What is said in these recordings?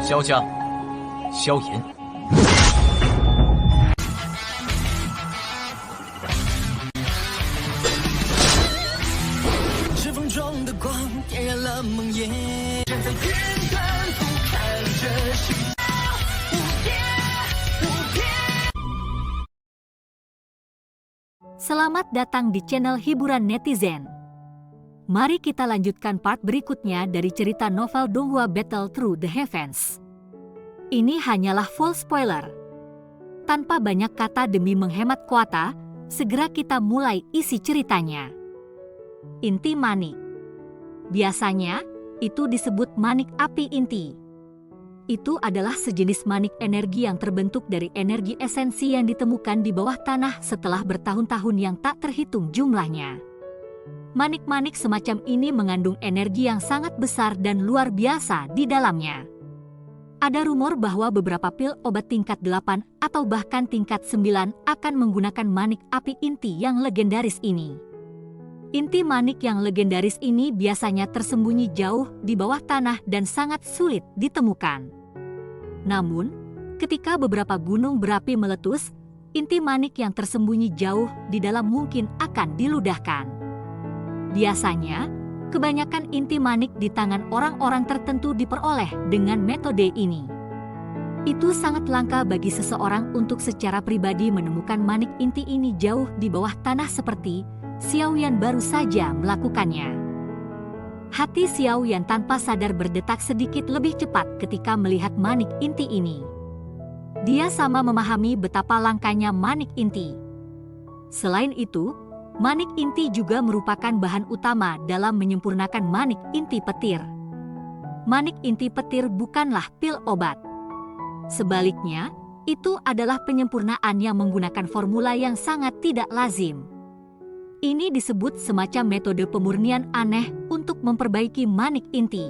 萧家、萧炎。指缝中的光点燃了梦魇，站在天端俯瞰着世界无边无边。 Selamat datang di channel hiburan netizen. Mari kita lanjutkan part berikutnya dari cerita novel Donghua Battle Through the Heavens. Ini hanyalah full spoiler. Tanpa banyak kata demi menghemat kuota, segera kita mulai isi ceritanya. Inti manik. Biasanya, itu disebut manik api inti. Itu adalah sejenis manik energi yang terbentuk dari energi esensi yang ditemukan di bawah tanah setelah bertahun-tahun yang tak terhitung jumlahnya. Manik-manik semacam ini mengandung energi yang sangat besar dan luar biasa di dalamnya. Ada rumor bahwa beberapa pil obat tingkat 8 atau bahkan tingkat 9 akan menggunakan manik api inti yang legendaris ini. Inti manik yang legendaris ini biasanya tersembunyi jauh di bawah tanah dan sangat sulit ditemukan. Namun, ketika beberapa gunung berapi meletus, inti manik yang tersembunyi jauh di dalam mungkin akan diludahkan. Biasanya, kebanyakan inti manik di tangan orang-orang tertentu diperoleh dengan metode ini. Itu sangat langka bagi seseorang untuk secara pribadi menemukan manik inti ini jauh di bawah tanah seperti Xiao Yan baru saja melakukannya. Hati Xiao Yan tanpa sadar berdetak sedikit lebih cepat ketika melihat manik inti ini. Dia sama memahami betapa langkanya manik inti. Selain itu, manik inti juga merupakan bahan utama dalam menyempurnakan manik inti petir. Manik inti petir bukanlah pil obat. Sebaliknya, itu adalah penyempurnaan yang menggunakan formula yang sangat tidak lazim. Ini disebut semacam metode pemurnian aneh untuk memperbaiki manik inti.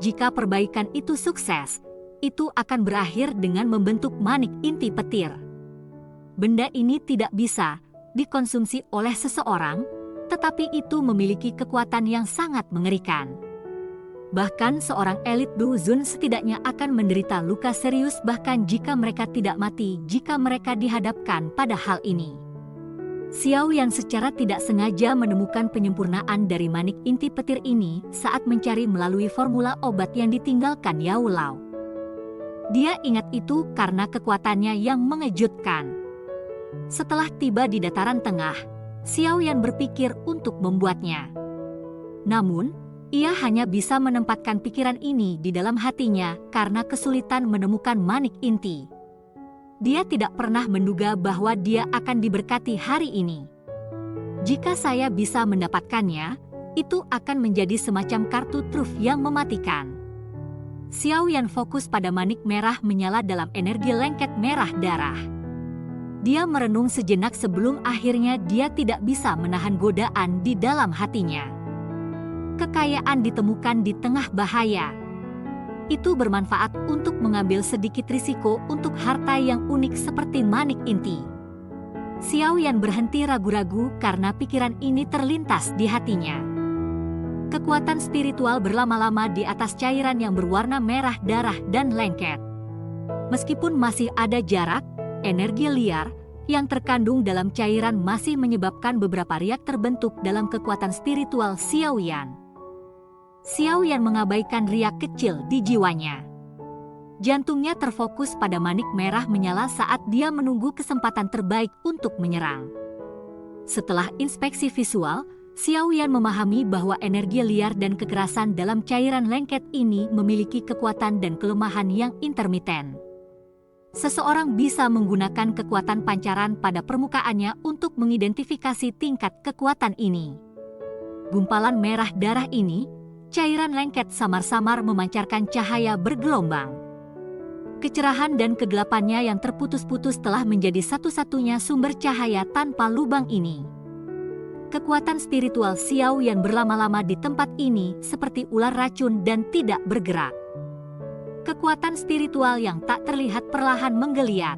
Jika perbaikan itu sukses, itu akan berakhir dengan membentuk manik inti petir. Benda ini tidak bisa dikonsumsi oleh seseorang, tetapi itu memiliki kekuatan yang sangat mengerikan. Bahkan seorang elit Duzun setidaknya akan menderita luka serius bahkan jika mereka tidak mati jika mereka dihadapkan pada hal ini. Xiao Yan secara tidak sengaja menemukan penyempurnaan dari manik inti petir ini saat mencari melalui formula obat yang ditinggalkan Yao Lao. Dia ingat itu karena kekuatannya yang mengejutkan. Setelah tiba di dataran tengah, Xiao Yan berpikir untuk membuatnya. Namun, ia hanya bisa menempatkan pikiran ini di dalam hatinya karena kesulitan menemukan manik inti. Dia tidak pernah menduga bahwa dia akan diberkati hari ini. Jika saya bisa mendapatkannya, itu akan menjadi semacam kartu truf yang mematikan. Xiao Yan fokus pada manik merah menyala dalam energi lengket merah darah. Dia merenung sejenak sebelum akhirnya dia tidak bisa menahan godaan di dalam hatinya. Kekayaan ditemukan di tengah bahaya. Itu bermanfaat untuk mengambil sedikit risiko untuk harta yang unik seperti manik inti. Xiao Yan berhenti ragu-ragu karena pikiran ini terlintas di hatinya. Kekuatan spiritual berlama-lama di atas cairan yang berwarna merah darah dan lengket. Meskipun masih ada jarak, energi liar yang terkandung dalam cairan masih menyebabkan beberapa riak terbentuk dalam kekuatan spiritual Xiao Yan. Xiao Yan mengabaikan riak kecil di jiwanya. Jantungnya terfokus pada manik merah menyala saat dia menunggu kesempatan terbaik untuk menyerang. Setelah inspeksi visual, Xiao Yan memahami bahwa energi liar dan kekerasan dalam cairan lengket ini memiliki kekuatan dan kelemahan yang intermiten. Seseorang bisa menggunakan kekuatan pancaran pada permukaannya untuk mengidentifikasi tingkat kekuatan ini. Gumpalan merah darah ini, cairan lengket samar-samar memancarkan cahaya bergelombang. Kecerahan dan kegelapannya yang terputus-putus telah menjadi satu-satunya sumber cahaya tanpa lubang ini. Kekuatan spiritual Xiao Yan berlama-lama di tempat ini seperti ular racun dan tidak bergerak. Kekuatan spiritual yang tak terlihat perlahan menggeliat.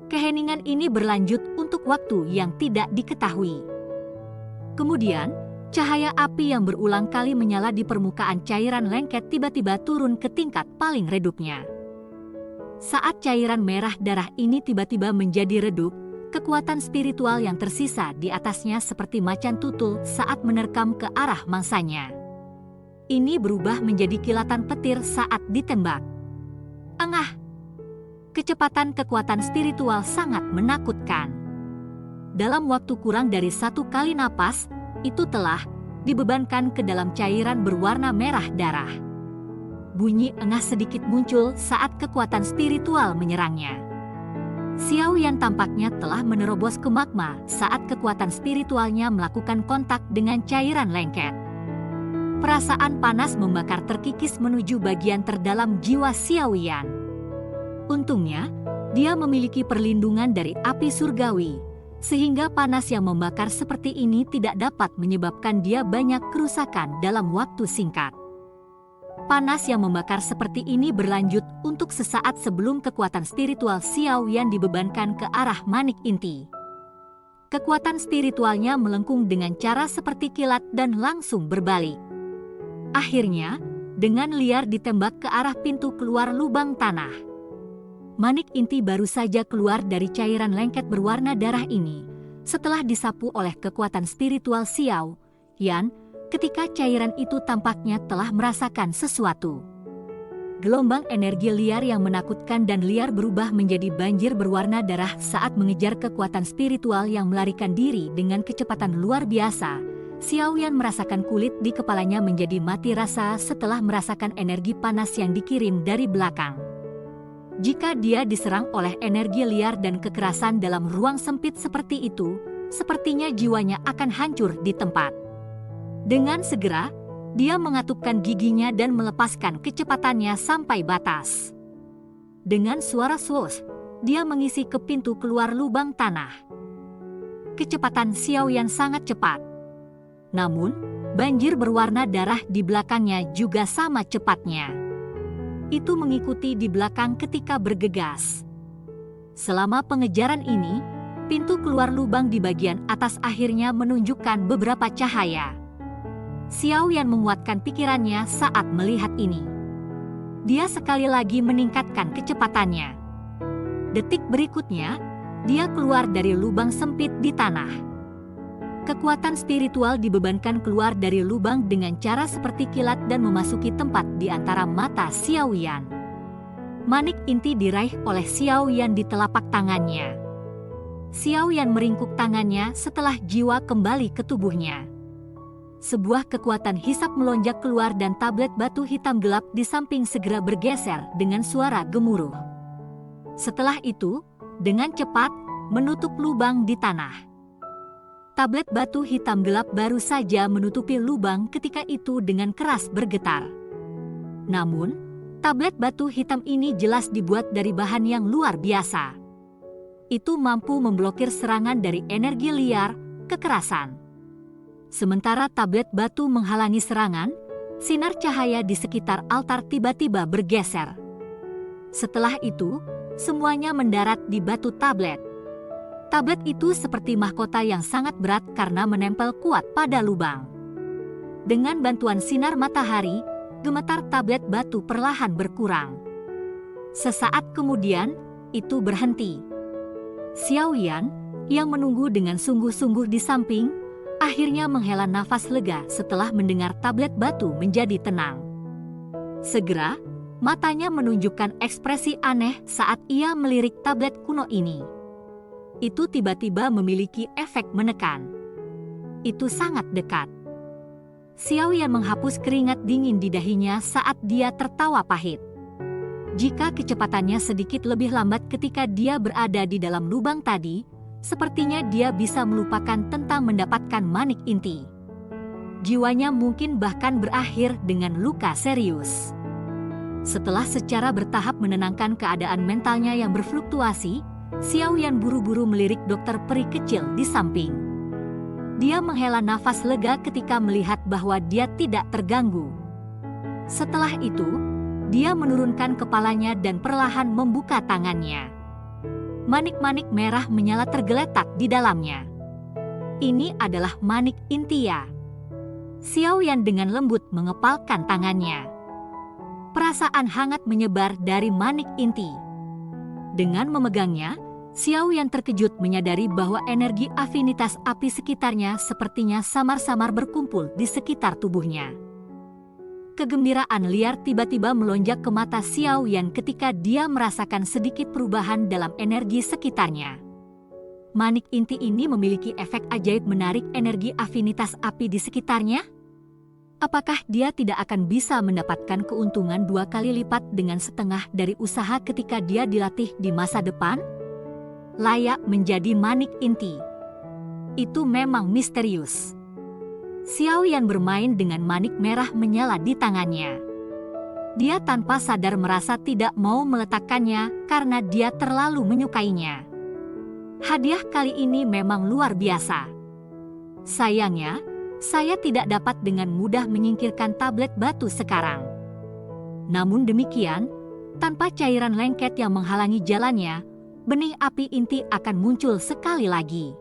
Keheningan ini berlanjut untuk waktu yang tidak diketahui. Kemudian, Cahaya api yang berulang kali menyala di permukaan cairan lengket tiba-tiba turun ke tingkat paling redupnya. Saat cairan merah darah ini tiba-tiba menjadi redup, kekuatan spiritual yang tersisa di atasnya seperti macan tutul saat menerkam ke arah mangsanya. Ini berubah menjadi kilatan petir saat ditembak. Engah! Kecepatan kekuatan spiritual sangat menakutkan. Dalam waktu kurang dari 1 kali napas, itu telah dibebankan ke dalam cairan berwarna merah darah. Bunyi engah sedikit muncul saat kekuatan spiritual menyerangnya. Xiao Yan tampaknya telah menerobos ke magma saat kekuatan spiritualnya melakukan kontak dengan cairan lengket. Perasaan panas membakar terkikis menuju bagian terdalam jiwa Xiao Yan. Untungnya, dia memiliki perlindungan dari api surgawi, sehingga panas yang membakar seperti ini tidak dapat menyebabkan dia banyak kerusakan dalam waktu singkat. Panas yang membakar seperti ini berlanjut untuk sesaat sebelum kekuatan spiritual Xiao Yan dibebankan ke arah manik inti. Kekuatan spiritualnya melengkung dengan cara seperti kilat dan langsung berbalik. Akhirnya, dengan liar ditembak ke arah pintu keluar lubang tanah. Manik inti baru saja keluar dari cairan lengket berwarna darah ini setelah disapu oleh kekuatan spiritual Xiao Yan ketika cairan itu tampaknya telah merasakan sesuatu. Gelombang energi liar yang menakutkan dan liar berubah menjadi banjir berwarna darah saat mengejar kekuatan spiritual yang melarikan diri dengan kecepatan luar biasa. Xiao Yan merasakan kulit di kepalanya menjadi mati rasa setelah merasakan energi panas yang dikirim dari belakang. Jika dia diserang oleh energi liar dan kekerasan dalam ruang sempit seperti itu, sepertinya jiwanya akan hancur di tempat. Dengan segera, dia mengatupkan giginya dan melepaskan kecepatannya sampai batas. Dengan suara swoosh, dia mengisi ke pintu keluar lubang tanah. Kecepatan Xiao Yan sangat cepat. Namun, banjir berwarna darah di belakangnya juga sama cepatnya. Itu mengikuti di belakang ketika bergegas. Selama pengejaran ini, pintu keluar lubang di bagian atas akhirnya menunjukkan beberapa cahaya. Xiao Yan menguatkan pikirannya saat melihat ini. Dia sekali lagi meningkatkan kecepatannya. Detik berikutnya, dia keluar dari lubang sempit di tanah. Kekuatan spiritual dibebankan keluar dari lubang dengan cara seperti kilat dan memasuki tempat di antara mata Xiao Yan. Manik inti diraih oleh Xiao Yan di telapak tangannya. Xiao Yan meringkuk tangannya setelah jiwa kembali ke tubuhnya. Sebuah kekuatan hisap melonjak keluar dan tablet batu hitam gelap di samping segera bergeser dengan suara gemuruh. Setelah itu, dengan cepat, menutup lubang di tanah. Tablet batu hitam gelap baru saja menutupi lubang ketika itu dengan keras bergetar. Namun, tablet batu hitam ini jelas dibuat dari bahan yang luar biasa. Itu mampu memblokir serangan dari energi liar, kekerasan. Sementara tablet batu menghalangi serangan, sinar cahaya di sekitar altar tiba-tiba bergeser. Setelah itu, semuanya mendarat di batu tablet. Tablet itu seperti mahkota yang sangat berat karena menempel kuat pada lubang. Dengan bantuan sinar matahari, gemetar tablet batu perlahan berkurang. Sesaat kemudian, itu berhenti. Xiao Yan, yang menunggu dengan sungguh-sungguh di samping, akhirnya menghela nafas lega setelah mendengar tablet batu menjadi tenang. Segera, matanya menunjukkan ekspresi aneh saat ia melirik tablet kuno ini. Itu tiba-tiba memiliki efek menekan. Itu sangat dekat. Xiao Yan menghapus keringat dingin di dahinya saat dia tertawa pahit. Jika kecepatannya sedikit lebih lambat ketika dia berada di dalam lubang tadi, sepertinya dia bisa melupakan tentang mendapatkan manik inti. Jiwanya mungkin bahkan berakhir dengan luka serius. Setelah secara bertahap menenangkan keadaan mentalnya yang berfluktuasi, Xiao Yan buru-buru melirik dokter peri kecil di samping. Dia menghela nafas lega ketika melihat bahwa dia tidak terganggu. Setelah itu, dia menurunkan kepalanya dan perlahan membuka tangannya. Manik-manik merah menyala tergeletak di dalamnya. Ini adalah manik intia. Xiaoyan dengan lembut mengepalkan tangannya. Perasaan hangat menyebar dari manik inti. Dengan memegangnya, Xiaoyan terkejut menyadari bahwa energi afinitas api sekitarnya sepertinya samar-samar berkumpul di sekitar tubuhnya. Kegembiraan liar tiba-tiba melonjak ke mata Xiaoyan ketika dia merasakan sedikit perubahan dalam energi sekitarnya. Manik inti ini memiliki efek ajaib menarik energi afinitas api di sekitarnya. Apakah dia tidak akan bisa mendapatkan keuntungan 2 kali lipat dengan setengah dari usaha ketika dia dilatih di masa depan? Layak menjadi manik inti. Itu memang misterius. Xiaoyan bermain dengan manik merah menyala di tangannya. Dia tanpa sadar merasa tidak mau meletakkannya karena dia terlalu menyukainya. Hadiah kali ini memang luar biasa. Sayangnya, saya tidak dapat dengan mudah menyingkirkan tablet batu sekarang. Namun demikian, tanpa cairan lengket yang menghalangi jalannya, benih api inti akan muncul sekali lagi.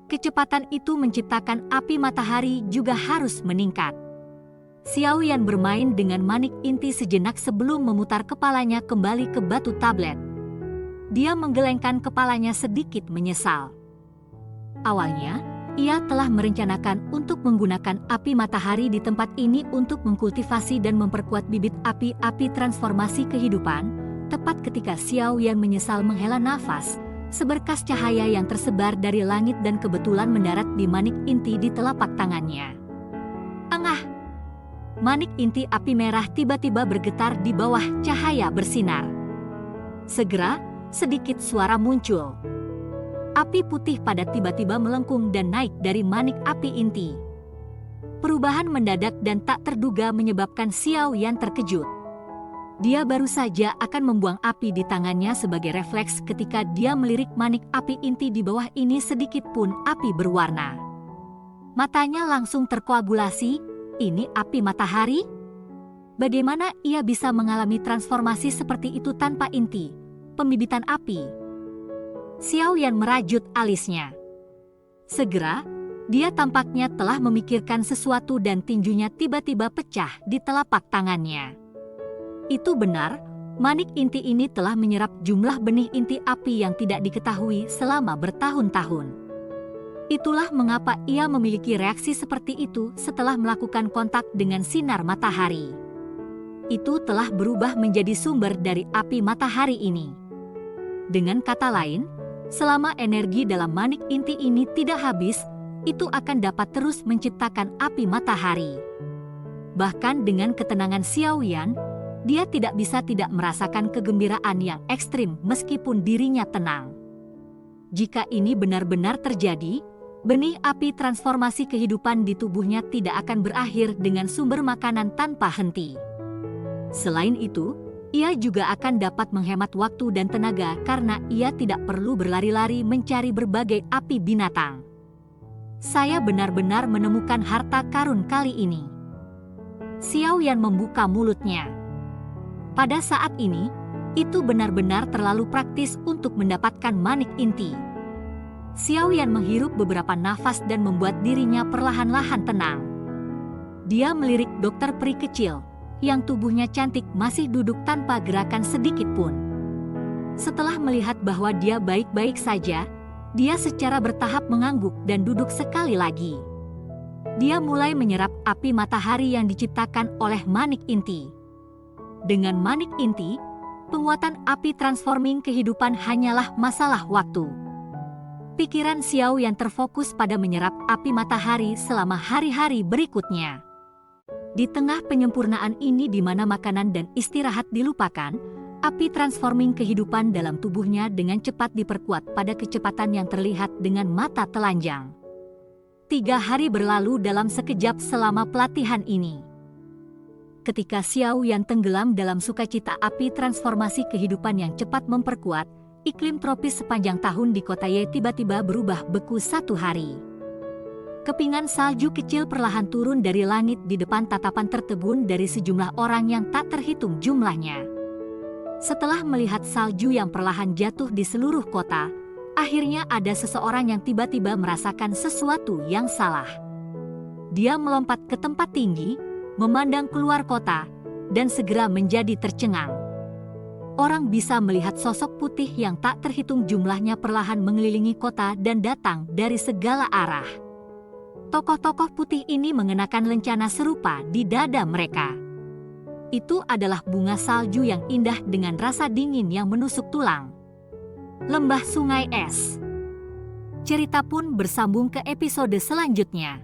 Kecepatan itu menciptakan api matahari juga harus meningkat. Xiaoyan bermain dengan manik inti sejenak sebelum memutar kepalanya kembali ke batu tablet. Dia menggelengkan kepalanya sedikit menyesal. Awalnya, ia telah merencanakan untuk menggunakan api matahari di tempat ini untuk mengkultivasi dan memperkuat bibit api-api transformasi kehidupan. Tepat ketika Xiaoyan menyesal menghela nafas, seberkas cahaya yang tersebar dari langit dan kebetulan mendarat di manik inti di telapak tangannya. Engah! Manik inti api merah tiba-tiba bergetar di bawah cahaya bersinar. Segera, sedikit suara muncul. Api putih padat tiba-tiba melengkung dan naik dari manik api inti. Perubahan mendadak dan tak terduga menyebabkan Xiaoyan terkejut. Dia baru saja akan membuang api di tangannya sebagai refleks ketika dia melirik manik api inti di bawah ini sedikit pun api berwarna. Matanya langsung terkoagulasi, ini api matahari? Bagaimana ia bisa mengalami transformasi seperti itu tanpa inti, pembibitan api? Xiaoyan merajut alisnya. Segera, dia tampaknya telah memikirkan sesuatu dan tinjunya tiba-tiba pecah di telapak tangannya. Itu benar, manik inti ini telah menyerap jumlah benih inti api yang tidak diketahui selama bertahun-tahun. Itulah mengapa ia memiliki reaksi seperti itu setelah melakukan kontak dengan sinar matahari. Itu telah berubah menjadi sumber dari api matahari ini. Dengan kata lain, selama energi dalam manik inti ini tidak habis, itu akan dapat terus menciptakan api matahari. Bahkan dengan ketenangan Xiaoyan, dia tidak bisa tidak merasakan kegembiraan yang ekstrim meskipun dirinya tenang. Jika ini benar-benar terjadi, benih api transformasi kehidupan di tubuhnya tidak akan berakhir dengan sumber makanan tanpa henti. Selain itu, ia juga akan dapat menghemat waktu dan tenaga karena ia tidak perlu berlari-lari mencari berbagai api binatang. Saya benar-benar menemukan harta karun kali ini. Xiaoyan membuka mulutnya. Pada saat ini, itu benar-benar terlalu praktis untuk mendapatkan manik inti. Xiaoyan menghirup beberapa nafas dan membuat dirinya perlahan-lahan tenang. Dia melirik dokter peri kecil, yang tubuhnya cantik masih duduk tanpa gerakan sedikit pun. Setelah melihat bahwa dia baik-baik saja, dia secara bertahap mengangguk dan duduk sekali lagi. Dia mulai menyerap api matahari yang diciptakan oleh manik inti. Dengan manik inti, penguatan api transforming kehidupan hanyalah masalah waktu. Pikiran Xiaoyan terfokus pada menyerap api matahari selama hari-hari berikutnya. Di tengah penyempurnaan ini di mana makanan dan istirahat dilupakan, api transforming kehidupan dalam tubuhnya dengan cepat diperkuat pada kecepatan yang terlihat dengan mata telanjang. 3 hari berlalu dalam sekejap selama pelatihan ini. Ketika Xiaoyan tenggelam dalam sukacita api transformasi kehidupan yang cepat memperkuat, iklim tropis sepanjang tahun di kota Ye tiba-tiba berubah beku 1 hari. Kepingan salju kecil perlahan turun dari langit di depan tatapan tertegun dari sejumlah orang yang tak terhitung jumlahnya. Setelah melihat salju yang perlahan jatuh di seluruh kota, akhirnya ada seseorang yang tiba-tiba merasakan sesuatu yang salah. Dia melompat ke tempat tinggi, memandang keluar kota, dan segera menjadi tercengang. Orang bisa melihat sosok putih yang tak terhitung jumlahnya perlahan mengelilingi kota dan datang dari segala arah. Tokoh-tokoh putih ini mengenakan lencana serupa di dada mereka. Itu adalah bunga salju yang indah dengan rasa dingin yang menusuk tulang. Lembah Sungai Es. Cerita pun bersambung ke episode selanjutnya.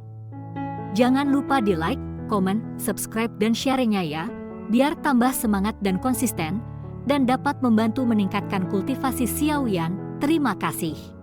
Jangan lupa di like, komen, subscribe, dan share-nya ya, biar tambah semangat dan konsisten, dan dapat membantu meningkatkan kultivasi Xiaoyan. Terima kasih.